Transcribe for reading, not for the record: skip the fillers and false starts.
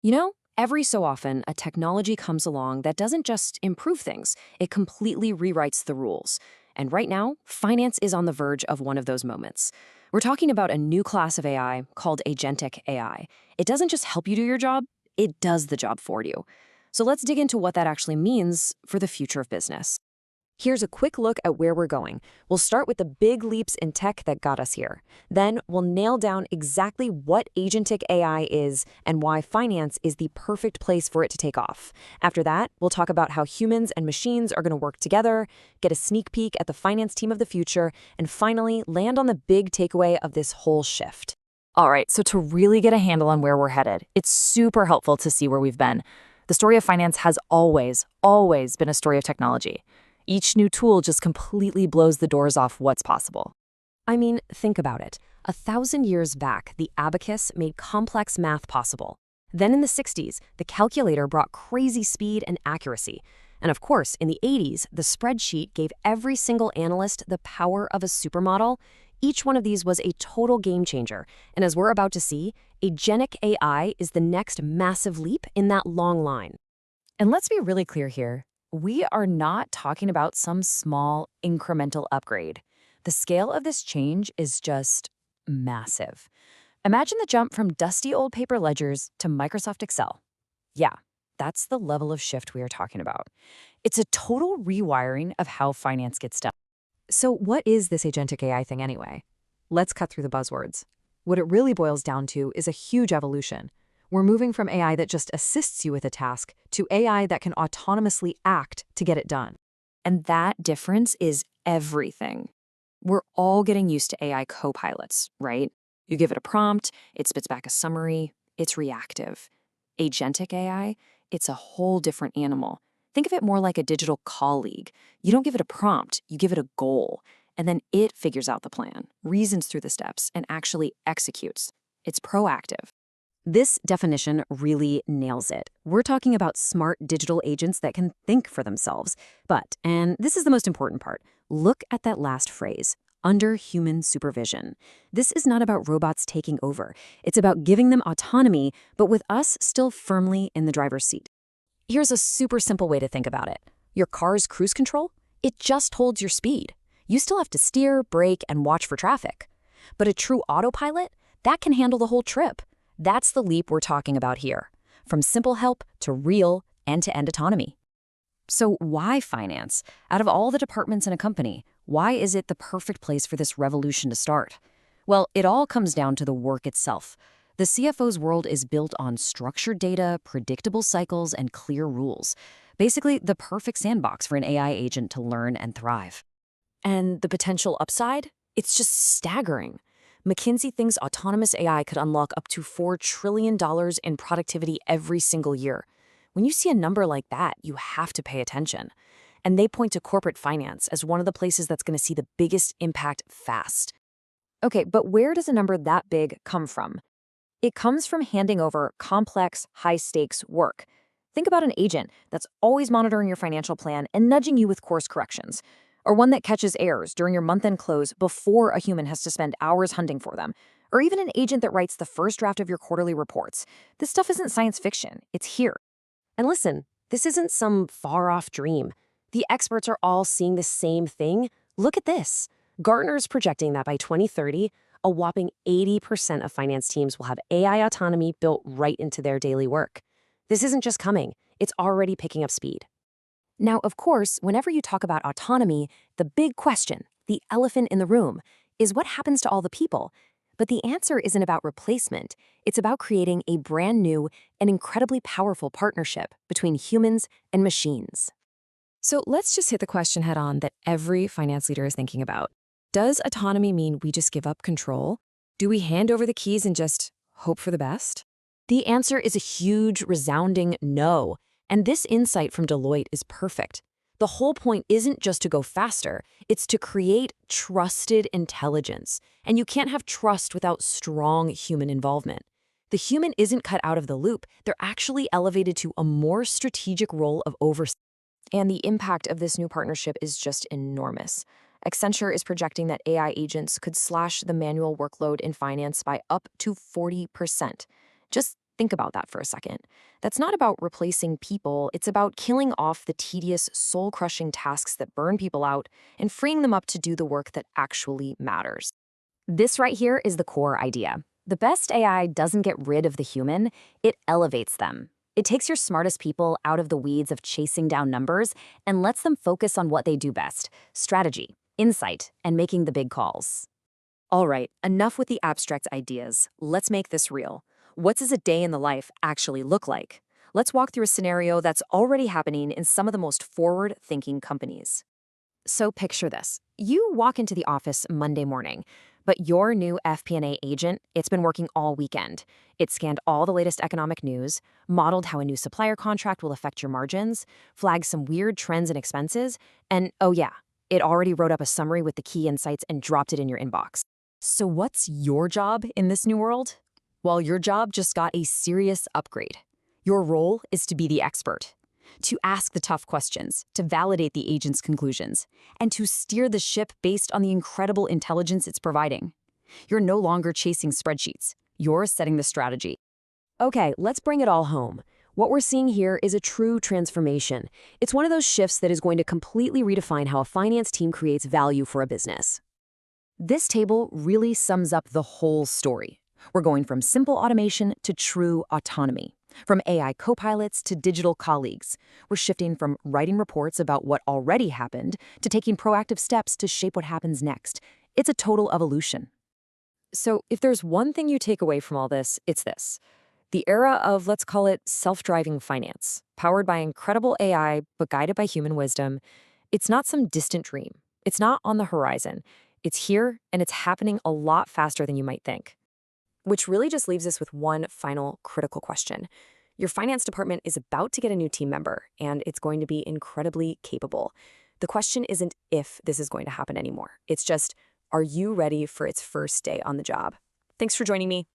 Every so often, a technology comes along that doesn't just improve things, it completely rewrites the rules. And right now, finance is on the verge of one of those moments. We're talking about a new class of AI called Agentic AI. It doesn't just help you do your job, it does the job for you. So let's dig into what that actually means for the future of business. Here's a quick look at where we're going. We'll start with the big leaps in tech that got us here. Then we'll nail down exactly what agentic AI is and why finance is the perfect place for it to take off. After that, we'll talk about how humans and machines are going to work together, get a sneak peek at the finance team of the future, and finally land on the big takeaway of this whole shift. All right, so to really get a handle on where we're headed, it's super helpful to see where we've been. The story of finance has always been a story of technology. Each new tool just completely blows the doors off what's possible. I mean, think about it. 1,000 years back, the abacus made complex math possible. Then in the 60s, the calculator brought crazy speed and accuracy. And of course, in the 80s, the spreadsheet gave every single analyst the power of a supermodel. Each one of these was a total game changer. And as we're about to see, agentic AI is the next massive leap in that long line. And let's be really clear here. We are not talking about some small incremental upgrade. The scale of this change is just massive. Imagine the jump from dusty old paper ledgers to Microsoft Excel. Yeah, that's the level of shift we are talking about. It's a total rewiring of how finance gets done. So what is this agentic AI thing anyway? Let's cut through the buzzwords. What it really boils down to is a huge evolution. We're moving from AI that just assists you with a task to AI that can autonomously act to get it done. And that difference is everything. We're all getting used to AI copilots, right? You give it a prompt, it spits back a summary, it's reactive. Agentic AI, it's a whole different animal. Think of it more like a digital colleague. You don't give it a prompt, you give it a goal, and then it figures out the plan, reasons through the steps, and actually executes. It's proactive. This definition really nails it. We're talking about smart digital agents that can think for themselves. But, and this is the most important part, look at that last phrase, under human supervision. This is not about robots taking over. It's about giving them autonomy, but with us still firmly in the driver's seat. Here's a super simple way to think about it. Your car's cruise control? It just holds your speed. You still have to steer, brake, and watch for traffic. But a true autopilot? That can handle the whole trip. That's the leap we're talking about here, from simple help to real end-to-end autonomy. So why finance? Out of all the departments in a company, why is it the perfect place for this revolution to start? Well, it all comes down to the work itself. The CFO's world is built on structured data, predictable cycles, and clear rules. Basically, the perfect sandbox for an AI agent to learn and thrive. And the potential upside? It's just staggering. McKinsey thinks autonomous AI could unlock up to $4 trillion in productivity every single year. When you see a number like that, you have to pay attention. And they point to corporate finance as one of the places that's going to see the biggest impact fast. Okay, but where does a number that big come from? It comes from handing over complex, high-stakes work. Think about an agent that's always monitoring your financial plan and nudging you with course corrections. Or one that catches errors during your month-end close before a human has to spend hours hunting for them. Or even an agent that writes the first draft of your quarterly reports. This stuff isn't science fiction. It's here. And listen, this isn't some far-off dream. The experts are all seeing the same thing. Look at this. Gartner is projecting that by 2030, a whopping 80% of finance teams will have AI autonomy built right into their daily work. This isn't just coming. It's already picking up speed. Now, of course, whenever you talk about autonomy, the big question, the elephant in the room, is what happens to all the people? But the answer isn't about replacement. It's about creating a brand new and incredibly powerful partnership between humans and machines. So let's just hit the question head on that every finance leader is thinking about. Does autonomy mean we just give up control? Do we hand over the keys and just hope for the best? The answer is a huge, resounding no. And this insight from Deloitte is perfect. The whole point isn't just to go faster, it's to create trusted intelligence. And you can't have trust without strong human involvement. The human isn't cut out of the loop, they're actually elevated to a more strategic role of oversight. And the impact of this new partnership is just enormous. Accenture is projecting that AI agents could slash the manual workload in finance by up to 40%. Just Think about that for a second. That's not about replacing people, it's about killing off the tedious, soul-crushing tasks that burn people out and freeing them up to do the work that actually matters. This right here is the core idea. The best AI doesn't get rid of the human, it elevates them. It takes your smartest people out of the weeds of chasing down numbers and lets them focus on what they do best: strategy, insight, and making the big calls. All right, enough with the abstract ideas. Let's make this real. What does a day in the life actually look like? Let's walk through a scenario that's already happening in some of the most forward-thinking companies. So picture this. You walk into the office Monday morning, but your new FP&A agent, it's been working all weekend. It scanned all the latest economic news, modeled how a new supplier contract will affect your margins, flagged some weird trends and expenses, and oh yeah, it already wrote up a summary with the key insights and dropped it in your inbox. So what's your job in this new world? Well, your job just got a serious upgrade. Your role is to be the expert, to ask the tough questions, to validate the agent's conclusions, and to steer the ship based on the incredible intelligence it's providing. You're no longer chasing spreadsheets. You're setting the strategy. Okay, let's bring it all home. What we're seeing here is a true transformation. It's one of those shifts that is going to completely redefine how a finance team creates value for a business. This table really sums up the whole story. We're going from simple automation to true autonomy. From AI copilots to digital colleagues. We're shifting from writing reports about what already happened to taking proactive steps to shape what happens next. It's a total evolution. So if there's one thing you take away from all this, it's this. The era of, let's call it, self-driving finance, powered by incredible AI but guided by human wisdom, it's not some distant dream. It's not on the horizon. It's here, and it's happening a lot faster than you might think. Which really just leaves us with one final critical question. Your finance department is about to get a new team member, and it's going to be incredibly capable. The question isn't if this is going to happen anymore. It's just, are you ready for its first day on the job? Thanks for joining me.